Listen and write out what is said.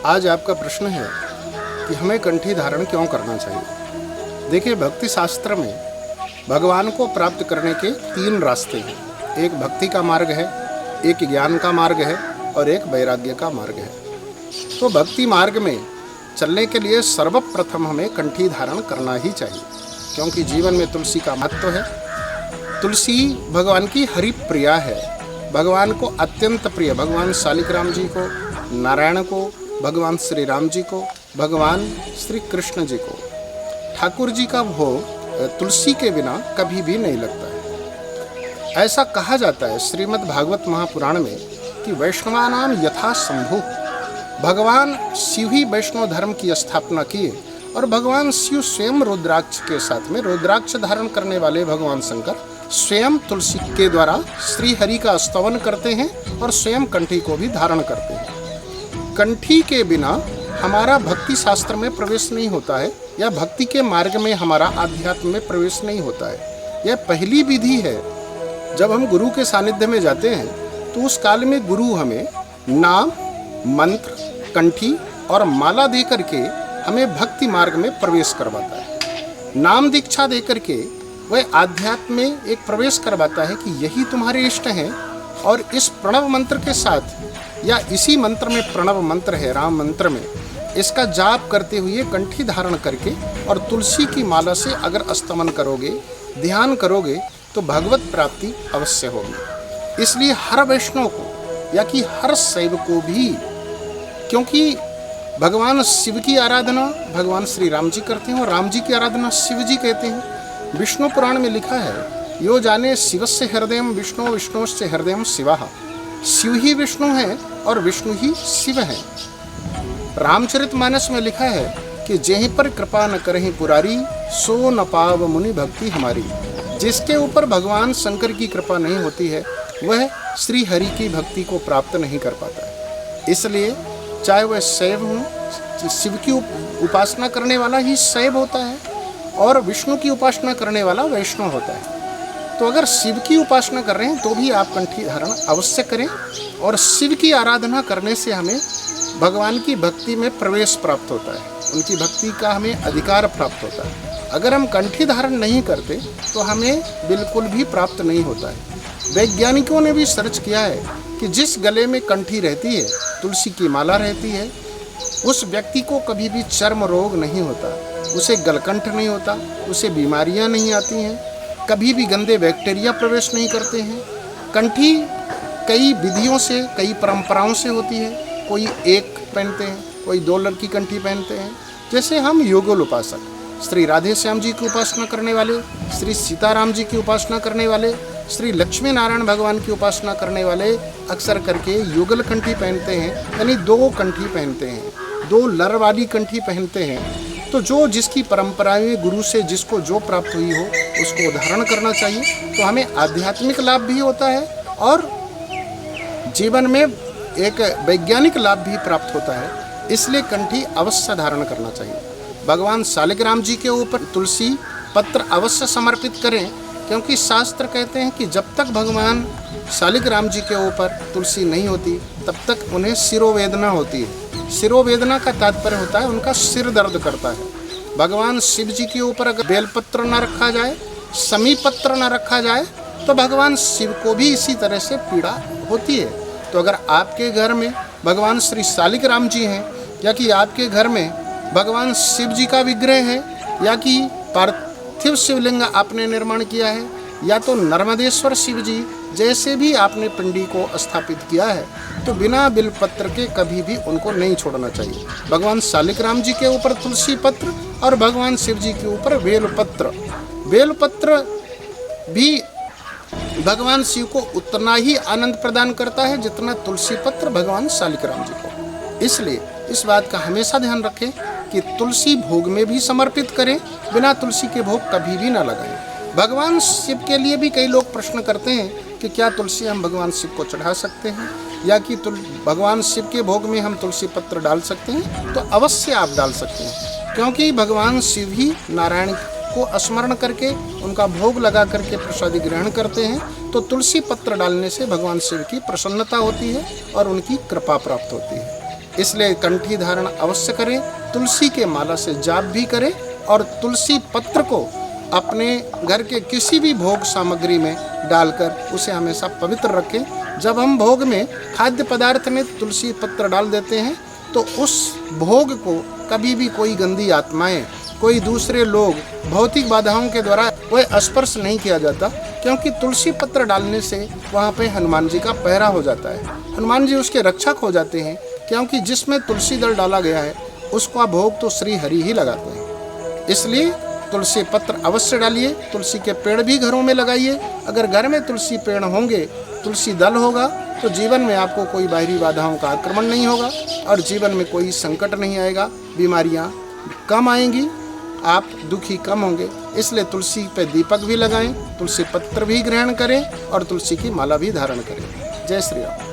आज आपका प्रश्न है कि हमें कंठी धारण क्यों करना चाहिए। देखिए, भक्ति शास्त्र में भगवान को प्राप्त करने के 3 रास्ते हैं। एक भक्ति का मार्ग है, एक ज्ञान का मार्ग है और एक वैराग्य का मार्ग है। तो भक्ति मार्ग में चलने के लिए सर्वप्रथम हमें कंठी धारण करना ही चाहिए, क्योंकि जीवन में तुलसी का महत्व है। तुलसी भगवान की हरि प्रिया है, भगवान को अत्यंत प्रिय, भगवान शालिग्राम जी को, नारायण को, भगवान श्री राम जी को, भगवान श्री कृष्ण जी को। ठाकुर जी का भोग तुलसी के बिना कभी भी नहीं लगता है। ऐसा कहा जाता है श्रीमद् भागवत महापुराण में कि वैष्णवानाम यथा शंभु, भगवान शिव ही वैष्णव धर्म की स्थापना किए और भगवान शिव स्वयं रुद्राक्ष के साथ में, रुद्राक्ष धारण करने वाले भगवान शंकर स्वयं तुलसी के द्वारा श्री हरि का स्तवन करते हैं और स्वयं कंठी को भी धारण करते हैं। कंठी के बिना हमारा भक्ति शास्त्र में प्रवेश नहीं होता है, या भक्ति के मार्ग में हमारा आध्यात्म में प्रवेश नहीं होता है। यह पहली विधि है। जब हम गुरु के सानिध्य में जाते हैं तो उस काल में गुरु हमें नाम, मंत्र, कंठी और माला दे करके हमें भक्ति मार्ग में प्रवेश करवाता है। नाम दीक्षा दे करके वह आध्यात्म में एक प्रवेश करवाता है कि यही तुम्हारे इष्ट हैं, और इस प्रणव मंत्र के साथ, या इसी मंत्र में प्रणव मंत्र है, राम मंत्र में, इसका जाप करते हुए कंठी धारण करके और तुलसी की माला से अगर स्तमन करोगे, ध्यान करोगे तो भगवत प्राप्ति अवश्य होगी। इसलिए हर वैष्णव को, या कि हर शैव को भी, क्योंकि भगवान शिव की आराधना भगवान श्री राम जी करते हैं और राम जी की आराधना शिव जी कहते हैं। विष्णु पुराण में लिखा है, यो जाने शिवस्य हृदयम विष्णु, विष्णुस्य हृदयम शिवः। शिव ही विष्णु है और विष्णु ही शिव है। रामचरितमानस में लिखा है कि जेहि पर कृपा न करहि पुरारी, सो न पाव मुनि भक्ति हमारी। जिसके ऊपर भगवान शंकर की कृपा नहीं होती है वह श्री हरि की भक्ति को प्राप्त नहीं कर पाता है। इसलिए चाहे वह शैव हो, शिव की उपासना करने वाला ही शैव होता है और विष्णु की उपासना करने वाला वैष्णव होता है। तो अगर शिव की उपासना कर रहे हैं तो भी आप कंठी धारण अवश्य करें, और शिव की आराधना करने से हमें भगवान की भक्ति में प्रवेश प्राप्त होता है, उनकी भक्ति का हमें अधिकार प्राप्त होता है। अगर हम कंठी धारण नहीं करते तो हमें बिल्कुल भी प्राप्त नहीं होता है। वैज्ञानिकों ने भी सर्च किया है कि जिस गले में कंठी रहती है, तुलसी की माला रहती है, उस व्यक्ति को कभी भी चर्म रोग नहीं होता, उसे गलकंठ नहीं होता, उसे बीमारियां नहीं आती हैं, कभी भी गंदे बैक्टीरिया प्रवेश नहीं करते हैं। कंठी कई विधियों से, कई परंपराओं से होती है। कोई एक पहनते हैं, कोई 2 लड़ की कंठी पहनते हैं। जैसे हम योगल उपासक, श्री राधे श्याम जी की उपासना करने वाले, श्री सीताराम जी की उपासना करने वाले, श्री लक्ष्मी नारायण भगवान की उपासना करने वाले अक्सर करके युगल कंठी पहनते हैं, यानी 2 कंठी पहनते हैं, 2 लड़ वाली कंठी पहनते हैं। तो जो जिसकी परंपरा में गुरु से जिसको जो प्राप्त हुई हो उसको धारण करना चाहिए। तो हमें आध्यात्मिक लाभ भी होता है और जीवन में एक वैज्ञानिक लाभ भी प्राप्त होता है। इसलिए कंठी अवश्य धारण करना चाहिए। भगवान शालिग्राम जी के ऊपर तुलसी पत्र अवश्य समर्पित करें, क्योंकि शास्त्र कहते हैं कि जब तक भगवान शालिग्राम जी के ऊपर तुलसी नहीं होती तब तक उन्हें सिरोवेदना होती है। सिरोवेदना का तात्पर्य होता है उनका सिर दर्द करता है। भगवान शिव जी के ऊपर अगर बेलपत्र न रखा जाए, समीपत्र न रखा जाए, तो भगवान शिव को भी इसी तरह से पीड़ा होती है। तो अगर आपके घर में भगवान श्री शालिग्राम जी हैं, या कि आपके घर में भगवान शिव जी का विग्रह है, या कि पार्थिव शिवलिंग आपने निर्माण किया है, या तो नर्मदेश्वर शिव जी जैसे भी आपने पिंडी को स्थापित किया है, तो बिना बिलपत्र के कभी भी उनको नहीं छोड़ना चाहिए। भगवान शालिग्राम जी के ऊपर तुलसी पत्र और भगवान शिव जी के ऊपर बेलपत्र। बेलपत्र भी भगवान शिव को उतना ही आनंद प्रदान करता है जितना तुलसी पत्र भगवान शालिग्राम जी को। इसलिए इस बात का हमेशा ध्यान रखें कि तुलसी भोग में भी समर्पित करें, बिना तुलसी के भोग कभी भी ना लगाएं। भगवान शिव के लिए भी कई लोग प्रश्न करते हैं कि क्या तुलसी हम भगवान शिव को चढ़ा सकते हैं, या कि भगवान शिव के भोग में हम तुलसी पत्र डाल सकते हैं। तो अवश्य आप डाल सकते हैं, क्योंकि भगवान शिव ही नारायण को स्मरण करके उनका भोग लगा करके प्रसादी ग्रहण करते हैं। तो तुलसी पत्र डालने से भगवान शिव की प्रसन्नता होती है और उनकी कृपा प्राप्त होती है। इसलिए कंठी धारण अवश्य करें, तुलसी के माला से जाप भी करें और तुलसी पत्र को अपने घर के किसी भी भोग सामग्री में डालकर उसे हमेशा पवित्र रखें। जब हम भोग में खाद्य पदार्थ में तुलसी पत्र डाल देते हैं तो उस भोग को कभी भी कोई गंदी आत्माएं, कोई दूसरे लोग भौतिक बाधाओं के द्वारा वह स्पर्श नहीं किया जाता, क्योंकि तुलसी पत्र डालने से वहाँ पे हनुमान जी का पहरा हो जाता है। हनुमान जी उसके रक्षक हो जाते हैं, क्योंकि जिसमें तुलसी दल डाला गया है उसका भोग तो श्री हरि ही लगाते हैं। इसलिए तुलसी पत्र अवश्य डालिए, तुलसी के पेड़ भी घरों में लगाइए। अगर घर में तुलसी पेड़ होंगे, तुलसी दल होगा, तो जीवन में आपको कोई बाहरी बाधाओं का आक्रमण नहीं होगा और जीवन में कोई संकट नहीं आएगा, बीमारियां कम आएंगी, आप दुखी कम होंगे। इसलिए तुलसी पे दीपक भी लगाएं, तुलसी पत्र भी ग्रहण करें और तुलसी की माला भी धारण करें। जय श्री राम।